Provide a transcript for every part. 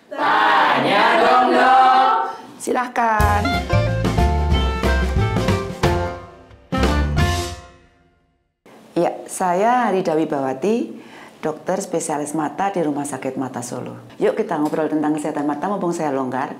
Tanya dong dok. Silahkan. Ya, saya Harida Wibawati, dokter spesialis mata di Rumah Sakit Mata Solo. Yuk kita ngobrol tentang kesehatan mata mumpung saya longgar.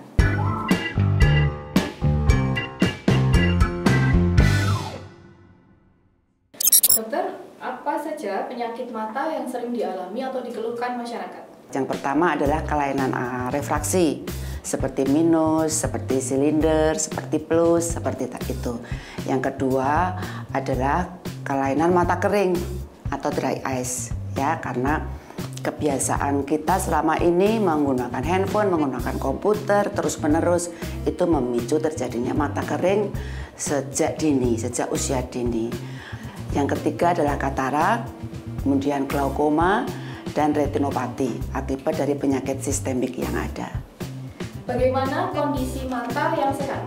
Dokter, apa saja penyakit mata yang sering dialami atau dikeluhkan masyarakat? Yang pertama adalah kelainan refraksi, seperti minus, seperti silinder, seperti plus, seperti itu. Yang kedua adalah kelainan mata kering atau dry eyes, ya, karena kebiasaan kita selama ini menggunakan handphone, menggunakan komputer terus-menerus itu memicu terjadinya mata kering sejak dini, sejak usia dini. Yang ketiga adalah katarak, kemudian glaukoma dan retinopati akibat dari penyakit sistemik yang ada. Bagaimana kondisi mata yang sehat?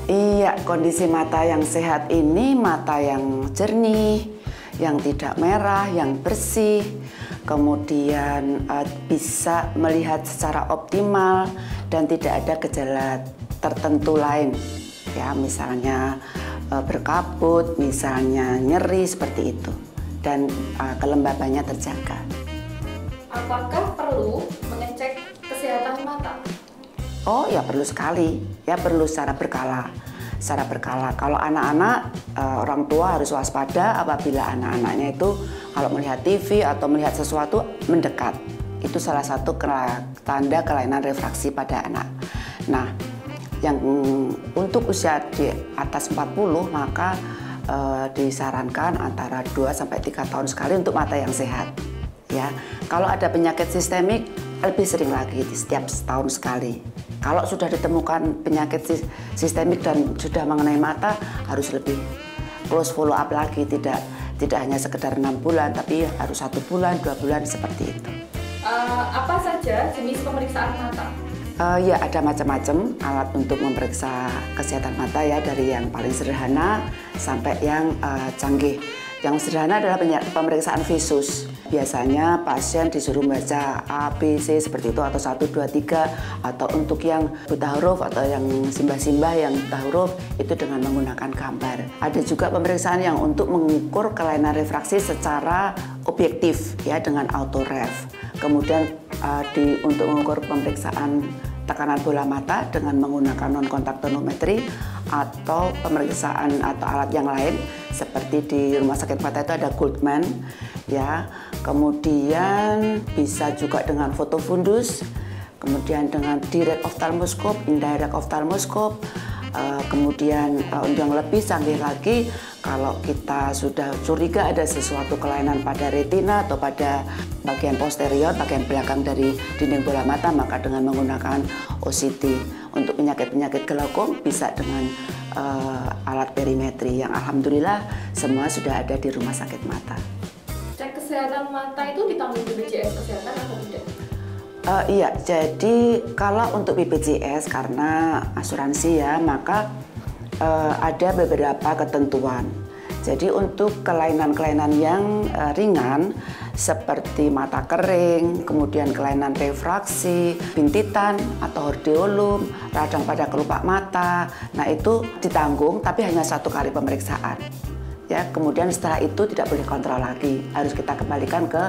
Iya, kondisi mata yang sehat ini mata yang jernih, yang tidak merah, yang bersih, kemudian bisa melihat secara optimal dan tidak ada gejala tertentu lain. Ya, misalnya berkabut, misalnya nyeri seperti itu, dan kelembabannya terjaga. Apakah perlu mengecek kesehatan mata? Oh ya, perlu sekali, ya perlu secara berkala. Secara berkala. Kalau anak-anak, orang tua harus waspada apabila anak-anaknya itu kalau melihat TV atau melihat sesuatu mendekat. Itu salah satu tanda kelainan refraksi pada anak. Nah, yang untuk usia di atas 40 maka disarankan antara 2-3 tahun sekali untuk mata yang sehat. Ya, kalau ada penyakit sistemik lebih sering lagi, setiap setahun sekali. Kalau sudah ditemukan penyakit sistemik dan sudah mengenai mata, harus lebih close follow up lagi, tidak hanya sekedar 6 bulan, tapi harus 1 bulan, 2 bulan seperti itu. Apa saja jenis pemeriksaan mata? Ya, ada macam-macam alat untuk memeriksa kesehatan mata, ya, dari yang paling sederhana sampai yang canggih. Yang sederhana adalah pemeriksaan visus. Biasanya pasien disuruh membaca A, B, C seperti itu, atau 1, 2, 3, atau untuk yang buta huruf atau yang simbah-simbah yang buta huruf itu dengan menggunakan gambar. Ada juga pemeriksaan yang untuk mengukur kelainan refraksi secara objektif, ya, dengan autoref. Kemudian untuk mengukur pemeriksaan tekanan bola mata dengan menggunakan non-kontak tonometri atau pemeriksaan atau alat yang lain seperti di Rumah Sakit Mata itu ada Goldman, ya. Kemudian bisa juga dengan foto fundus, kemudian dengan direct ophthalmoscope, indirect ophthalmoscope. Kemudian yang lebih canggih lagi, kalau kita sudah curiga ada sesuatu kelainan pada retina atau pada bagian posterior, bagian belakang dari dinding bola mata, maka dengan menggunakan OCT. Untuk penyakit-penyakit glaukom bisa dengan alat perimetri yang alhamdulillah semua sudah ada di Rumah Sakit Mata. Cek kesehatan mata itu ditanggung BPJS Kesehatan atau tidak? Iya, jadi kalau untuk BPJS karena asuransi, ya, maka ada beberapa ketentuan. Jadi untuk kelainan-kelainan yang ringan seperti mata kering, kemudian kelainan refraksi, bintitan atau hordeolum, radang pada kelopak mata, nah itu ditanggung tapi hanya 1 kali pemeriksaan. Ya, kemudian setelah itu tidak boleh kontrol lagi, harus kita kembalikan ke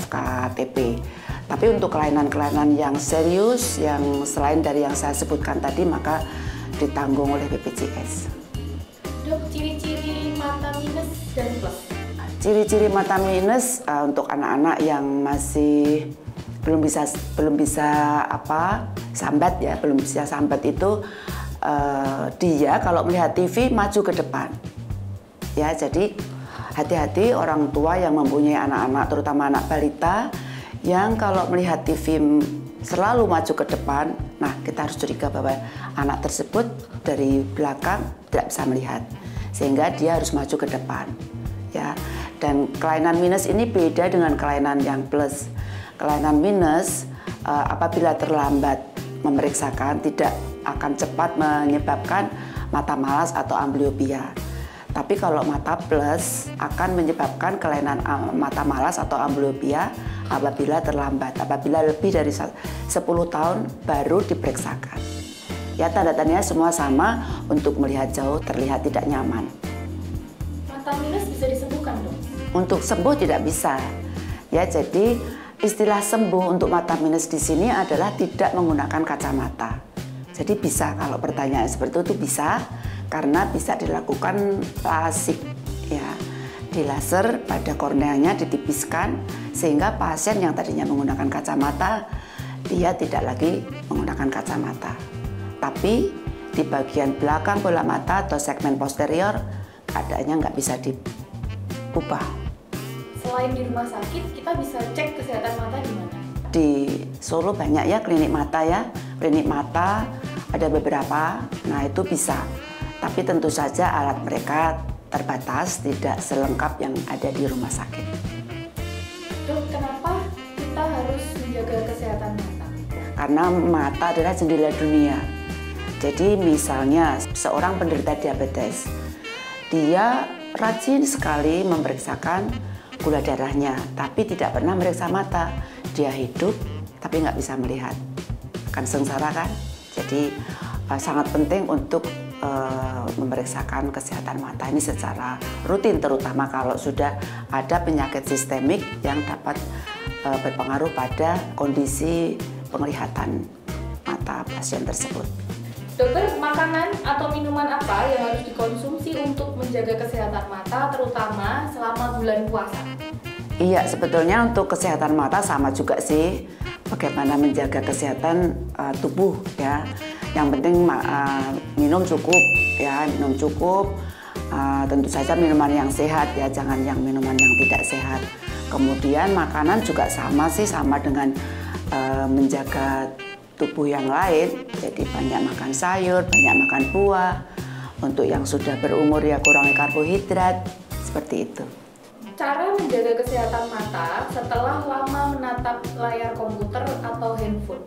FKTP. Tapi untuk kelainan-kelainan yang serius, yang selain dari yang saya sebutkan tadi, maka ditanggung oleh BPJS. Dok, ciri-ciri mata minus dan plus? Ciri-ciri mata minus untuk anak-anak yang masih belum bisa sambat, ya, belum bisa sambat itu dia kalau melihat TV maju ke depan. Ya, jadi hati-hati orang tua yang mempunyai anak-anak, terutama anak balita, yang kalau melihat TV selalu maju ke depan, nah kita harus curiga bahwa anak tersebut dari belakang tidak bisa melihat, sehingga dia harus maju ke depan. Ya, dan kelainan minus ini beda dengan kelainan yang plus. Kelainan minus apabila terlambat memeriksakan tidak akan cepat menyebabkan mata malas atau amblyopia. Tapi kalau mata plus akan menyebabkan kelainan mata malas atau amblyopia apabila terlambat, apabila lebih dari 10 tahun baru diperiksakan. Ya, tanda-tandanya semua sama, untuk melihat jauh, terlihat tidak nyaman. Mata minus bisa disembuhkan dong? Untuk sembuh tidak bisa. Ya, jadi istilah sembuh untuk mata minus di sini adalah tidak menggunakan kacamata. Jadi bisa, kalau pertanyaan seperti itu bisa, karena bisa dilakukan lasik, ya, di laser pada korneanya ditipiskan sehingga pasien yang tadinya menggunakan kacamata dia tidak lagi menggunakan kacamata. Tapi di bagian belakang bola mata atau segmen posterior keadaannya nggak bisa diubah. Selain di rumah sakit, kita bisa cek kesehatan mata di mana? Di Solo banyak ya klinik mata ya, klinik mata ada beberapa, nah itu bisa. Tapi tentu saja alat mereka terbatas, tidak selengkap yang ada di rumah sakit. Dok, kenapa kita harus menjaga kesehatan mata? Karena mata adalah jendela dunia. Jadi misalnya seorang penderita diabetes, dia rajin sekali memeriksakan gula darahnya, tapi tidak pernah meriksa mata. Dia hidup, tapi nggak bisa melihat. Kan sengsara kan? Jadi sangat penting untuk memeriksakan kesehatan mata ini secara rutin, terutama kalau sudah ada penyakit sistemik yang dapat berpengaruh pada kondisi penglihatan mata pasien tersebut. Dokter, makanan atau minuman apa yang harus dikonsumsi untuk menjaga kesehatan mata, terutama selama bulan puasa? Iya, sebetulnya untuk kesehatan mata sama juga sih, bagaimana menjaga kesehatan tubuh ya. Yang penting minum cukup ya, minum cukup. Tentu saja minuman yang sehat ya, jangan yang minuman yang tidak sehat. Kemudian makanan juga sama sih, sama dengan menjaga tubuh yang lain. Jadi banyak makan sayur, banyak makan buah. Untuk yang sudah berumur ya kurangi karbohidrat, seperti itu. Cara menjaga kesehatan mata setelah lama menatap layar komputer atau handphone.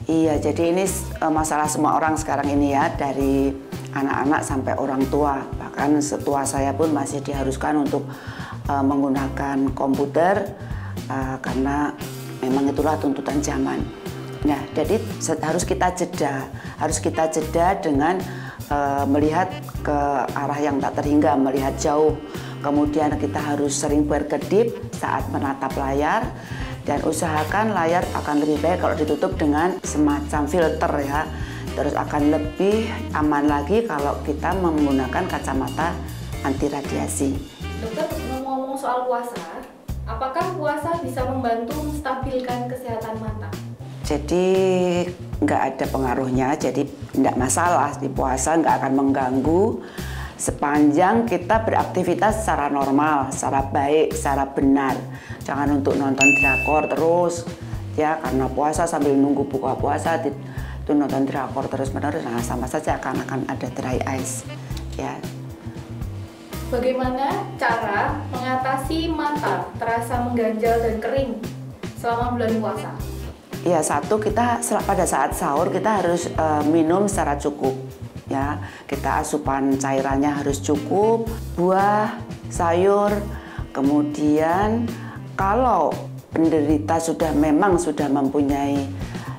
Iya, jadi ini masalah semua orang sekarang ini ya, dari anak-anak sampai orang tua. Bahkan setua saya pun masih diharuskan untuk menggunakan komputer karena memang itulah tuntutan zaman. Nah, jadi harus kita jeda dengan melihat ke arah yang tak terhingga, melihat jauh. Kemudian kita harus sering berkedip saat menatap layar, dan usahakan layar akan lebih baik kalau ditutup dengan semacam filter ya. Terus akan lebih aman lagi kalau kita menggunakan kacamata anti radiasi. Dokter, ngomong-ngomong soal puasa, apakah puasa bisa membantu menstabilkan kesehatan mata? Jadi nggak ada pengaruhnya, jadi nggak masalah, di puasa nggak akan mengganggu sepanjang kita beraktivitas secara normal, secara baik, secara benar. Jangan untuk nonton drakor terus ya, karena puasa sambil nunggu buka puasa itu nonton drakor terus-menerus, nah sama saja akan ada dry eyes ya. Bagaimana cara mengatasi mata terasa mengganjal dan kering selama bulan puasa? Ya, satu, kita pada saat sahur kita harus minum secara cukup ya. Kita asupan cairannya harus cukup, buah, sayur. Kemudian kalau penderita memang sudah mempunyai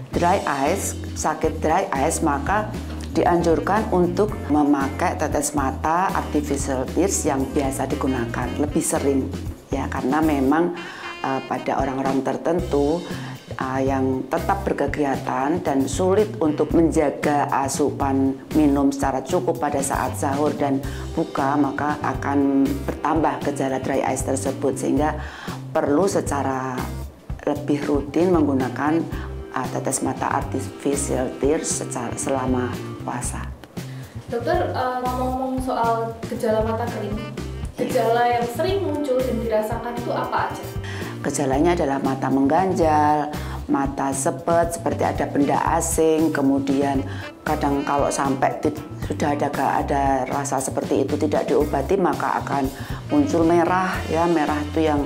dry eyes, sakit dry eyes, maka dianjurkan untuk memakai tetes mata artificial tears yang biasa digunakan lebih sering ya, karena memang pada orang-orang tertentu yang tetap berkegiatan dan sulit untuk menjaga asupan minum secara cukup pada saat sahur dan buka, maka akan bertambah gejala dry eyes tersebut, sehingga perlu secara lebih rutin menggunakan tetes mata artificial tears selama puasa. Dokter, ngomong-ngomong soal gejala mata kering, gejala yang sering muncul dan dirasakan itu apa aja? Gejalanya adalah mata mengganjal, mata sepet seperti ada benda asing, kemudian kadang kalau sampai sudah ada rasa seperti itu tidak diobati, maka akan muncul merah ya. Merah itu yang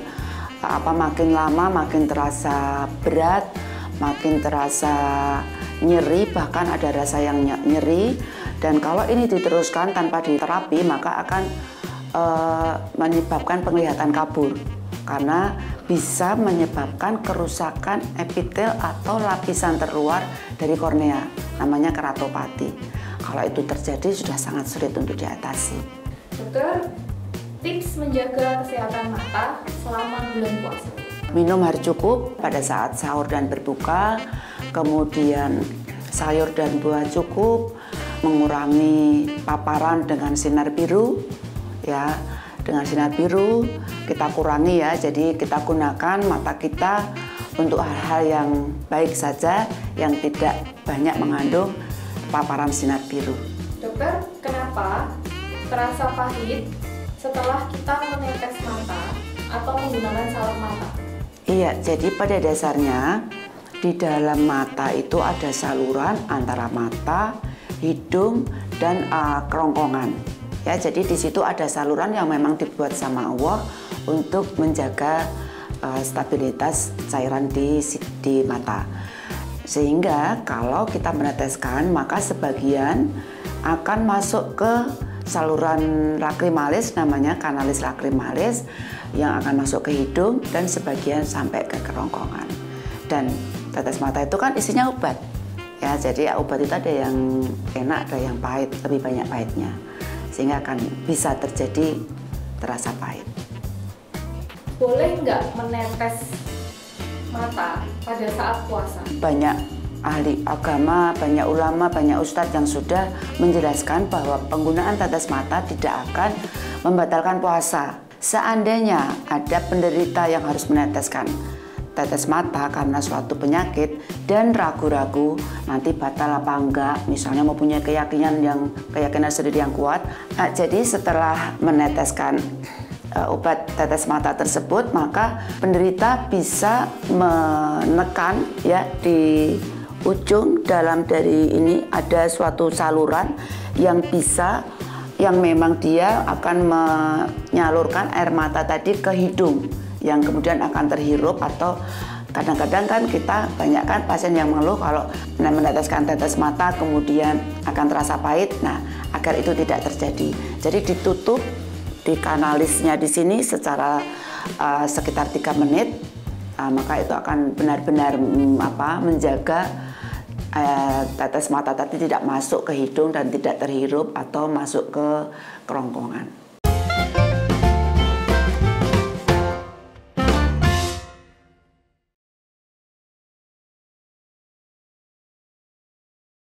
makin lama makin terasa berat, makin terasa nyeri, bahkan ada rasa yang nyeri. Dan kalau ini diteruskan tanpa diterapi, maka akan menyebabkan penglihatan kabur karena bisa menyebabkan kerusakan epitel atau lapisan terluar dari kornea, namanya keratopati. Kalau itu terjadi sudah sangat sulit untuk diatasi. Dokter, tips menjaga kesehatan mata selama bulan puasa. Minum air cukup pada saat sahur dan berbuka, kemudian sayur dan buah cukup, mengurangi paparan dengan sinar biru, ya. Dengan sinar biru kita kurangi ya, jadi kita gunakan mata kita untuk hal-hal yang baik saja, yang tidak banyak mengandung paparan sinar biru. Dokter, kenapa terasa pahit setelah kita menetes mata atau menggunakan salep mata? Iya, jadi pada dasarnya di dalam mata itu ada saluran antara mata, hidung, dan kerongkongan. Ya, jadi di situ ada saluran yang memang dibuat sama Allah untuk menjaga stabilitas cairan di mata. Sehingga kalau kita meneteskan, maka sebagian akan masuk ke saluran lacrimalis, namanya kanalis lacrimalis, yang akan masuk ke hidung dan sebagian sampai ke kerongkongan. Dan tetes mata itu kan isinya obat. Ya, jadi obat itu ada yang enak, ada yang pahit, lebih banyak pahitnya. Sehingga akan bisa terjadi terasa pahit. Boleh nggak menetes mata pada saat puasa? Banyak ahli agama, banyak ulama, banyak ustadz yang sudah menjelaskan bahwa penggunaan tetes mata tidak akan membatalkan puasa. Seandainya ada penderita yang harus meneteskan tetes mata karena suatu penyakit dan ragu-ragu nanti batal apa enggak, misalnya mempunyai keyakinan sendiri yang kuat. Nah, jadi setelah meneteskan obat tetes mata tersebut, maka penderita bisa menekan ya di ujung dalam dari ini ada suatu saluran yang memang dia akan menyalurkan air mata tadi ke hidung, yang kemudian akan terhirup. Atau kadang-kadang kan kita banyak kan pasien yang mengeluh kalau meneteskan tetes mata kemudian akan terasa pahit. Nah, agar itu tidak terjadi, jadi ditutup di kanalisnya di sini secara sekitar 3 menit, maka itu akan benar-benar menjaga tetes mata tadi tidak masuk ke hidung dan tidak terhirup atau masuk ke kerongkongan.